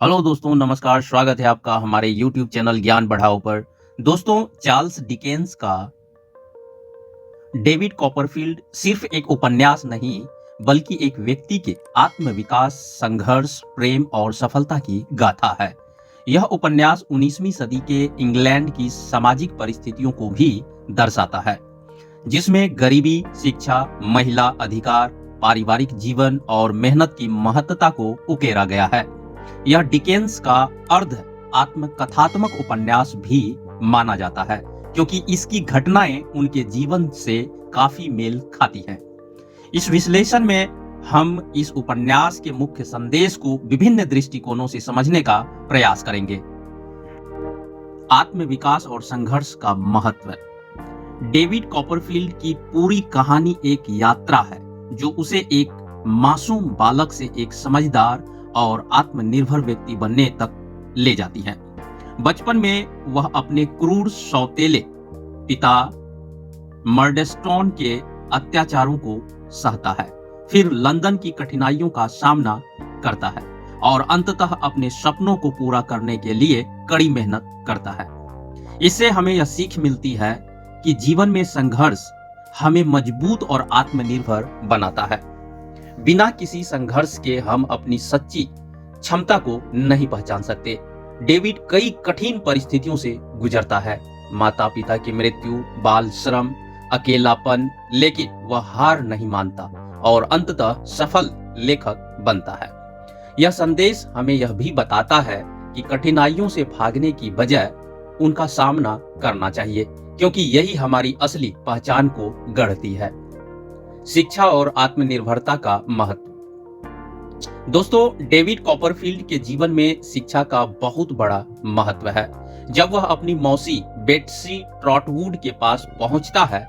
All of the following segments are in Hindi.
हेलो दोस्तों, नमस्कार। स्वागत है आपका हमारे YouTube चैनल ज्ञान बढ़ाओ पर। दोस्तों, चार्ल्स डिकेंस का डेविड कॉपरफील्ड सिर्फ एक उपन्यास नहीं, बल्कि एक व्यक्ति के आत्मविकास, संघर्ष, प्रेम और सफलता की गाथा है। यह उपन्यास 19वीं सदी के इंग्लैंड की सामाजिक परिस्थितियों को भी दर्शाता है, जिसमें गरीबी, शिक्षा, महिला अधिकार, पारिवारिक जीवन और मेहनत की महत्ता को उकेरा गया है। यह डिकेंस का अर्ध आत्मकथात्मक उपन्यास भी माना जाता है, क्योंकि इसकी घटनाएं उनके जीवन से काफी मेल खाती हैं। इस विश्लेषण में हम इस उपन्यास के मुख्य संदेश को विभिन्न दृष्टिकोणों से समझने का प्रयास करेंगे। आत्मविकास और संघर्ष का महत्व। डेविड कॉपरफील्ड की पूरी कहानी एक यात्रा है, जो उसे एक मासूम बालक से एक समझदार और आत्मनिर्भर व्यक्ति बनने तक ले जाती है। बचपन में वह अपने क्रूर सौतेले पिता मर्डस्टोन के अत्याचारों को सहता है, फिर लंदन की कठिनाइयों का सामना करता है और अंततः अपने सपनों को पूरा करने के लिए कड़ी मेहनत करता है। इससे हमें यह सीख मिलती है कि जीवन में संघर्ष हमें मजबूत और आत्मनिर्भर बनाता है। बिना किसी संघर्ष के हम अपनी सच्ची क्षमता को नहीं पहचान सकते। डेविड कई कठिन परिस्थितियों से गुजरता है, माता पिता की मृत्यु, बाल श्रम, अकेलापन, लेकिन वह हार नहीं मानता और अंततः सफल लेखक बनता है। यह संदेश हमें यह भी बताता है कि कठिनाइयों से भागने की बजाय उनका सामना करना चाहिए, क्योंकि यही हमारी असली पहचान को गढ़ती है। शिक्षा और आत्मनिर्भरता का महत्व। दोस्तों, डेविड कॉपरफील्ड के जीवन में शिक्षा का बहुत बड़ा महत्व है। जब वह अपनी मौसी बेट्सी ट्रॉटवुड के पास पहुंचता है,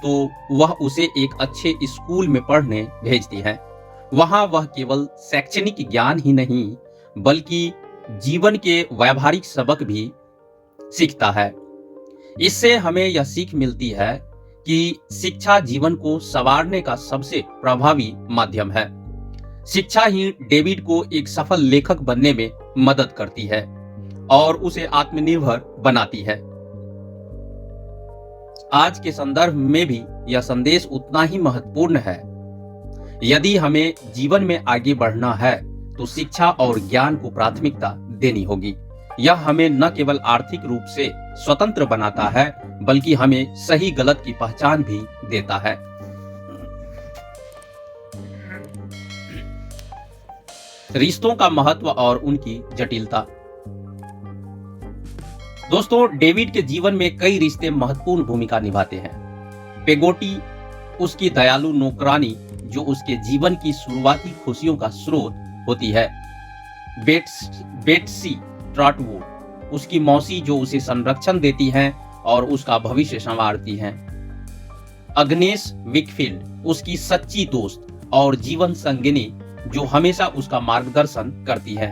तो वह उसे एक अच्छे स्कूल में पढ़ने भेजती है। वहां वह केवल शैक्षणिक ज्ञान ही नहीं, बल्कि जीवन के व्यावहारिक सबक भी सीखता है। इससे हमें यह सीख मिलती है कि शिक्षा जीवन को संवारने का सबसे प्रभावी माध्यम है। शिक्षा ही डेविड को एक सफल लेखक बनने में मदद करती है और उसे आत्मनिर्भर बनाती है। आज के संदर्भ में भी यह संदेश उतना ही महत्वपूर्ण है। यदि हमें जीवन में आगे बढ़ना है, तो शिक्षा और ज्ञान को प्राथमिकता देनी होगी। यह हमें न केवल आर्थिक रूप से स्वतंत्र बनाता है, बल्कि हमें सही गलत की पहचान भी देता है। रिश्तों का महत्व और उनकी जटिलता। दोस्तों, डेविड के जीवन में कई रिश्ते महत्वपूर्ण भूमिका निभाते हैं। पेगोटी, उसकी दयालु नौकरानी, जो उसके जीवन की शुरुआती खुशियों का स्रोत होती है। बेट्सी ट्रॉटवुड, उसकी मौसी, जो उसे संरक्षण देती हैं और उसका भविष्य संवारती हैं। अग्नेस विकफील्ड, उसकी सच्ची दोस्त और जीवन संगिनी, जो हमेशा उसका मार्गदर्शन करती है।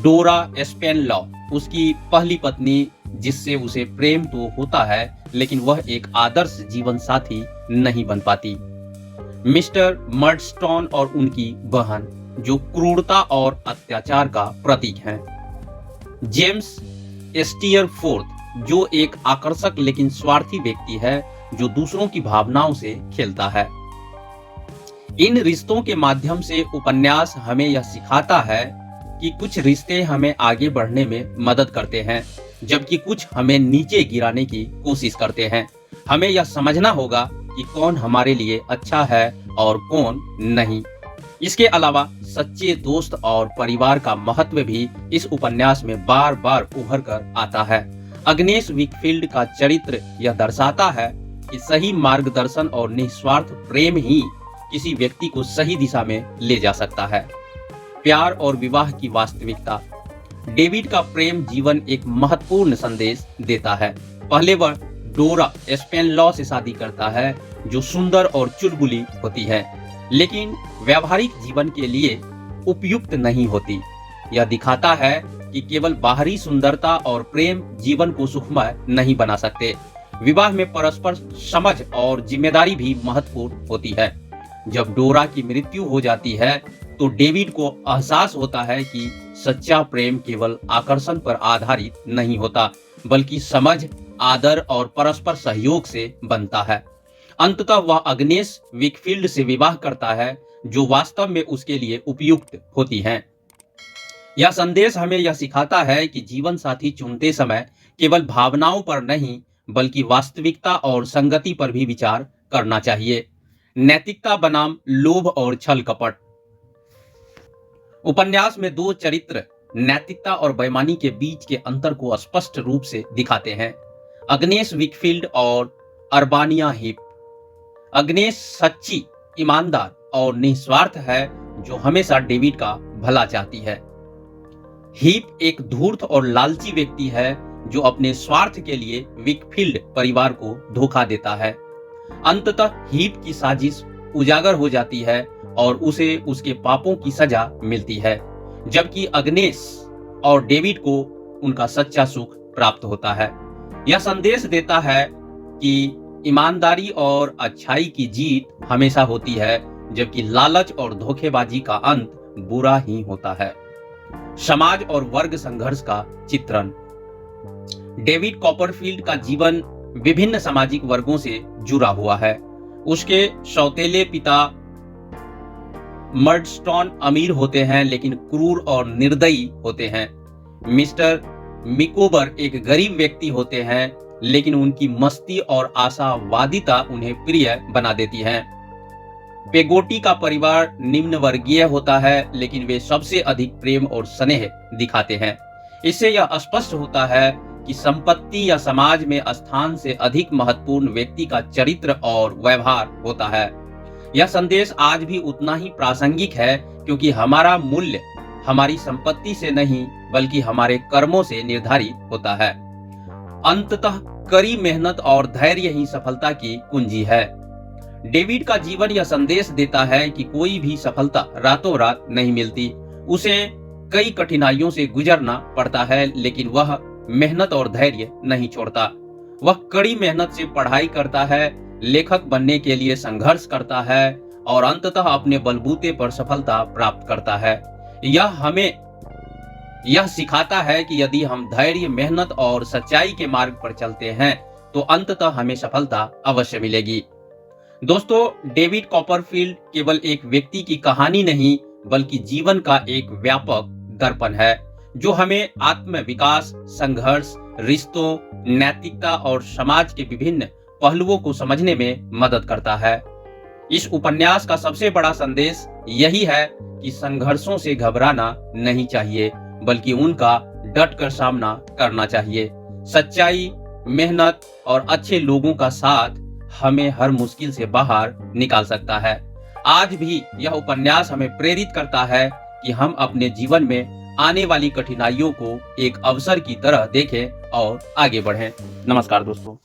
डोरा स्पेनलॉ, उसकी पहली पत्नी, जिससे उसे प्रेम तो होता है, लेकिन वह एक आदर्श जीवन साथी नहीं बन पाती। मिस्टर मर्डस्टोन और उनकी बहन, जो क्रूरता और अत्याचार का प्रतीक हैं। जेम्स स्टीयरफोर्थ, जो एक आकर्षक लेकिन स्वार्थी व्यक्ति है, जो दूसरों की भावनाओं से खेलता है। इन रिश्तों के माध्यम से उपन्यास हमें यह सिखाता है कि कुछ रिश्ते हमें आगे बढ़ने में मदद करते हैं, जबकि कुछ हमें नीचे गिराने की कोशिश करते हैं। हमें यह समझना होगा कि कौन हमारे लिए अच्छा है और कौन नहीं। इसके अलावा सच्चे दोस्त और परिवार का महत्व भी इस उपन्यास में बार बार उभर कर आता है। अग्नेस विकफील्ड का चरित्र यह दर्शाता है कि सही मार्गदर्शन और निस्वार्थ प्रेम ही किसी व्यक्ति को सही दिशा में ले जा सकता है। प्यार और विवाह की वास्तविकता। डेविड का प्रेम जीवन एक महत्वपूर्ण संदेश देता है। पहले वह डोरा स्पेनलॉ से शादी करता है, जो सुंदर और चुलबुली होती है, लेकिन व्यावहारिक जीवन के लिए उपयुक्त नहीं होती। यह दिखाता है कि केवल बाहरी सुंदरता और प्रेम जीवन को सुखमय नहीं बना सकते। विवाह में परस्पर समझ और जिम्मेदारी भी महत्वपूर्ण होती है। जब डोरा की मृत्यु हो जाती है, तो डेविड को एहसास होता है कि सच्चा प्रेम केवल आकर्षण पर आधारित नहीं होता, बल्कि समझ, आदर और परस्पर सहयोग से बनता है। अंततः वह अग्नेस विकफील्ड से विवाह करता है, जो वास्तव में उसके लिए उपयुक्त होती हैं। यह संदेश हमें यह सिखाता है कि जीवन साथी चुनते समय केवल भावनाओं पर नहीं, बल्कि वास्तविकता और संगति पर भी विचार करना चाहिए। नैतिकता बनाम लोभ और छल कपट। उपन्यास में दो चरित्र नैतिकता और बेईमानी के बीच के अंतर को स्पष्ट रूप से दिखाते हैं, अग्नेस विकफील्ड और अर्बानिया हीप। अग्नेस सच्ची, ईमानदार और निस्वार्थ है, जो हमेशा डेविड का भला चाहती है। हीप एक धूर्त और लालची व्यक्ति है, जो अपने स्वार्थ के लिए विकफील्ड परिवार को धोखा देता है। अंततः हीप की साजिश उजागर हो जाती है और उसे उसके पापों की सजा मिलती है, जबकि अग्नेस और डेविड को उनका सच्चा सुख प्राप्त होता है। यह संदेश देता है कि ईमानदारी और अच्छाई की जीत हमेशा होती है, जबकि लालच और धोखेबाजी का अंत बुरा ही होता है। समाज और वर्ग संघर्ष का चित्रण। डेविड कॉपरफील्ड का जीवन विभिन्न सामाजिक वर्गों से जुड़ा हुआ है। उसके सौतेले पिता मर्डस्टोन अमीर होते हैं, लेकिन क्रूर और निर्दयी होते हैं। मिस्टर मिकोबर एक गरीब व्यक्ति होते हैं, लेकिन उनकी मस्ती और आशावादिता उन्हें प्रिय बना देती है। पेगोटी का परिवार निम्न वर्गीय होता है, लेकिन वे सबसे अधिक प्रेम और स्नेह दिखाते हैं। इससे यह स्पष्ट होता है कि संपत्ति या समाज में स्थान से अधिक महत्वपूर्ण व्यक्ति का चरित्र और व्यवहार होता है। यह संदेश आज भी उतना ही प्रासंगिक है, क्योंकि हमारा मूल्य हमारी संपत्ति से नहीं, बल्कि हमारे कर्मों से निर्धारित होता है। अंततः कड़ी मेहनत और धैर्य ही सफलता की कुंजी है। डेविड का जीवन यह संदेश देता है कि कोई भी सफलता रातों रात नहीं मिलती। उसे कई कठिनाइयों से गुजरना पड़ता है, लेकिन वह मेहनत और धैर्य नहीं छोड़ता। वह कड़ी मेहनत से पढ़ाई करता है, लेखक बनने के लिए संघर्ष करता है और अंततः अपने बलबूते पर सफलता प्राप्त करता है। यह हमें यह सिखाता है कि यदि हम धैर्य, मेहनत और सच्चाई के मार्ग पर चलते हैं, तो अंततः हमें सफलता अवश्य मिलेगी। दोस्तों, डेविड कॉपरफील्ड केवल एक व्यक्ति की कहानी नहीं, बल्कि जीवन का एक व्यापक दर्पण है, जो हमें आत्मविकास, संघर्ष, रिश्तों, नैतिकता और समाज के विभिन्न पहलुओं को समझने में मदद करता है। इस उपन्यास का सबसे बड़ा संदेश यही है कि संघर्षों से घबराना नहीं चाहिए, बल्कि उनका डटकर सामना करना चाहिए। सच्चाई, मेहनत और अच्छे लोगों का साथ हमें हर मुश्किल से बाहर निकाल सकता है। आज भी यह उपन्यास हमें प्रेरित करता है कि हम अपने जीवन में आने वाली कठिनाइयों को एक अवसर की तरह देखें और आगे बढ़ें। नमस्कार दोस्तों।